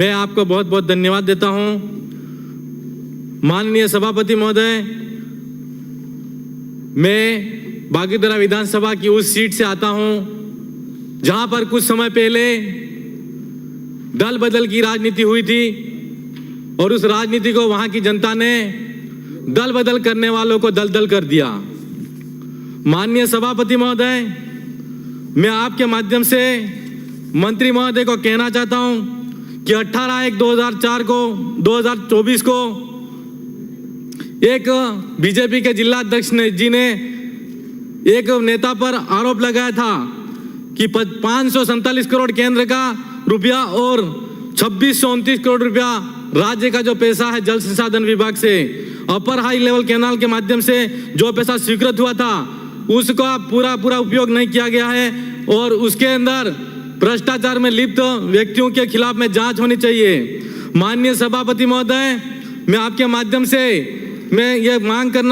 मैं आपको बहुत बहुत धन्यवाद देता हूं। माननीय सभापति महोदय, मैं बागीदरा विधानसभा की उस सीट से आता हूं जहां पर कुछ समय पहले दल बदल की राजनीति हुई थी और उस राजनीति को वहां की जनता ने दल बदल करने वालों को दलदल कर दिया। माननीय सभापति महोदय, मैं आपके माध्यम से मंत्री महोदय को कहना चाहता हूं कि 18/1/2024 को एक बीजेपी के जिला अध्यक्ष जी ने एक नेता पर आरोप लगाया था कि 547 करोड़ केंद्र का रुपया और 2629 करोड़ रुपया राज्य का जो पैसा है जल संसाधन विभाग से अपर हाई लेवल कैनाल के माध्यम से जो पैसा स्वीकृत हुआ था उसका पूरा उपयोग नहीं किया गया है और उसके अंदर भ्रष्टाचार में लिप्त व्यक्तियों के खिलाफ में जांच होनी चाहिए। माननीय सभापति महोदय, मैं आपके माध्यम से मैं ये मांग कर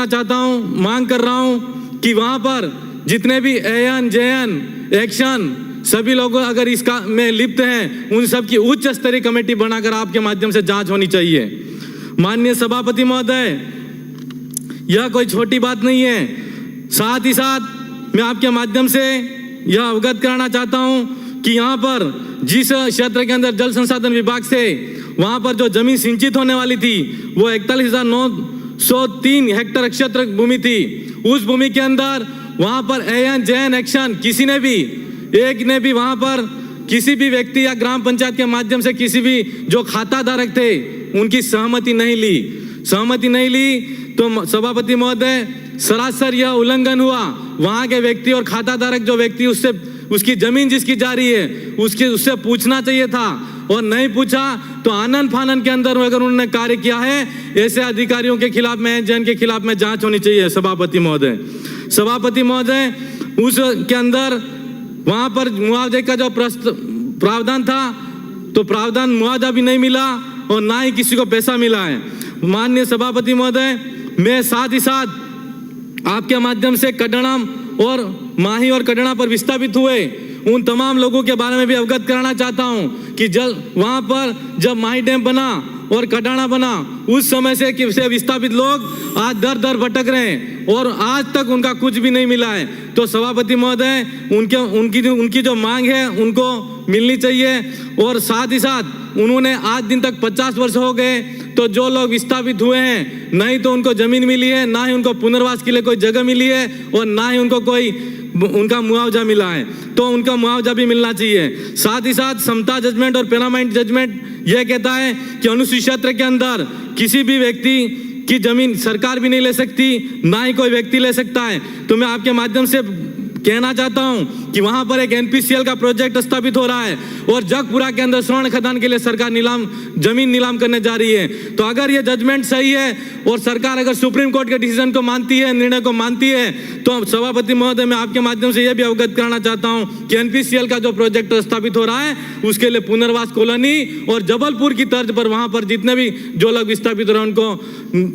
रहा हूं कि वहां पर जितने भी एएन जेएन एक्शन सभी लोग अगर इसका में लिप्त हैं उन सब की उच्च स्तरीय कमेटी बनाकर आपके माध्यम से जांच होनी चाहिए। माननीय सभापति महोदय, यह कोई छोटी बात नहीं है। साथ ही साथ मैं आपके माध्यम से यह अवगत कराना चाहता हूं कि यहाँ पर जिस क्षेत्र के अंदर जल संसाधन विभाग से वहां पर जो जमीन सिंचित होने वाली थी वो 41,903 हेक्टेयर क्षेत्र भूमि थी। उस भूमि के अंदर वहां पर एएन जेएन एक्शन किसी ने भी एक ने भी वहां पर किसी भी व्यक्ति या ग्राम पंचायत के माध्यम से किसी भी जो खाता धारक थे उनकी सहमति नहीं ली तो सभापति महोदय, सरासर यह उल्लंघन हुआ। वहां के व्यक्ति और खाता धारक जो व्यक्ति उसकी जमीन जिसकी जा रही है उससे पूछना चाहिए था और नहीं पूछा तो आनन फानन के अंदर अगर उन्होंने कार्य किया है ऐसे अधिकारियों के खिलाफ में जन के खिलाफ में जांच होनी चाहिए। सभापति महोदय, उसके अंदर वहां पर मुआवजे का जो प्रावधान था तो प्रावधान मुआवजा भी नहीं मिला और ना ही किसी को पैसा मिला है। माननीय सभापति महोदय, मैं साथ ही साथ आपके माध्यम से कडाणा और माही और कडाणा पर विस्थापित हुए उन तमाम लोगों के बारे में भी अवगत कराना चाहता हूं कि वहां पर जब माही डैम बना और कडाणा बना उस समय से विस्थापित लोग आज दर भटक रहे हैं और आज तक उनका कुछ भी नहीं मिला है। तो सभापति महोदय, उनकी जो मांग है उनको मिलनी चाहिए और साथ ही साथ उन्होंने आज दिन तक 50 वर्ष हो गए तो जो लोग विस्थापित हुए हैं नहीं तो उनको जमीन मिली है, ना ही उनको पुनर्वास के लिए कोई जगह मिली है और ना ही उनको कोई उनका मुआवजा मिला है, तो उनका मुआवजा भी मिलना चाहिए। साथ ही साथ समता जजमेंट और पैरामाउंट जजमेंट यह कहता है कि अनुसूचित क्षेत्र के अंदर किसी भी व्यक्ति की जमीन सरकार भी नहीं ले सकती, ना ही कोई व्यक्ति ले सकता है। तो मैं आपके माध्यम से कहना चाहता हूं कि वहां पर एक एनपीसीएल का प्रोजेक्ट स्थापित हो रहा है और जगपुरा के अंदर स्वर्ण खदान के लिए सरकार जमीन नीलाम करने जा रही है। तो अगर ये जजमेंट सही है और सरकार अगर सुप्रीम कोर्ट के डिसीजन को मानती है, निर्णय को मानती है, तो सभापति महोदय, मैं आपके माध्यम से यह भी अवगत कराना चाहता हूं कि एनपीसीएल का जो प्रोजेक्ट स्थापित हो रहा है उसके लिए पुनर्वास कॉलोनी और जबलपुर की तर्ज पर वहां पर जितने भी जो लोग विस्थापित हो रहे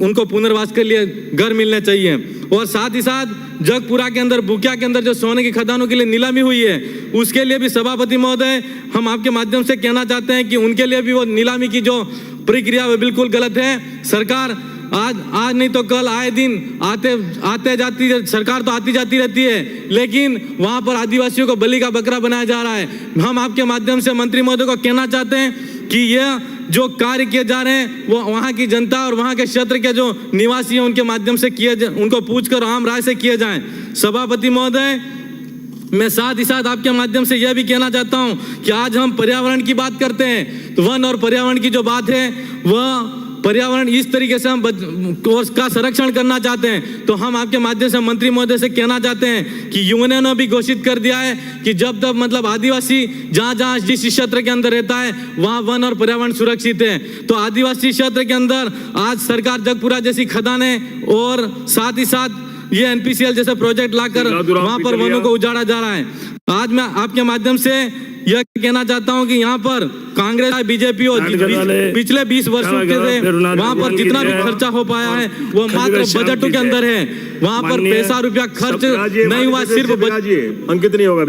उनको पुनर्वास के लिए घर मिलने चाहिए। और साथ ही साथ जगपुरा के अंदर बुकिया के अंदर जो सोने की खदानों के लिए नीलामी हुई है उसके लिए भी सभापति महोदय हम आपके माध्यम से कहना चाहते हैं कि उनके लिए भी वो नीलामी की जो प्रक्रिया वो बिल्कुल गलत है। सरकार आज नहीं तो कल आए दिन आते जाती सरकार तो आती जाती रहती है, लेकिन वहां पर आदिवासियों को बलि का बकरा बनाया जा रहा है। हम आपके माध्यम से मंत्री महोदय को कहना चाहते हैं कि यह जो कार्य किए जा रहे हैं वो वहां की जनता और वहां के क्षेत्र के जो निवासी हैं उनके माध्यम से उनको पूछकर आम राय से किए जाएं। सभापति महोदय, मैं साथ ही साथ आपके माध्यम से यह भी कहना चाहता हूं कि आज हम पर्यावरण की बात करते हैं तो वन और पर्यावरण की जो बात है वह पर्यावरण इस तरीके से हम उसका संरक्षण करना चाहते हैं। तो हम आपके माध्यम से मंत्री महोदय से कहना चाहते हैं कि यूएनओ ने भी घोषित कर दिया है कि जब तक मतलब आदिवासी जहां जिस क्षेत्र के अंदर रहता है वहां वन और पर्यावरण सुरक्षित है। तो आदिवासी क्षेत्र के अंदर आज सरकार जगपुरा जैसी खदानें और साथ ही साथ ये एनपीसीएल जैसे प्रोजेक्ट लाकर वहां पर वनों को उजाड़ा जा रहा है। आज मैं आपके माध्यम से यह कहना चाहता हूं कि यहाँ पर कांग्रेस बीजेपी और पिछले 20 वर्षों से वहाँ पर जितना भी खर्चा हो पाया है वो मात्र बजटों के अंदर है। वहाँ पर पैसा रुपया खर्च नहीं हुआ, सिर्फ अंकित नहीं होगा।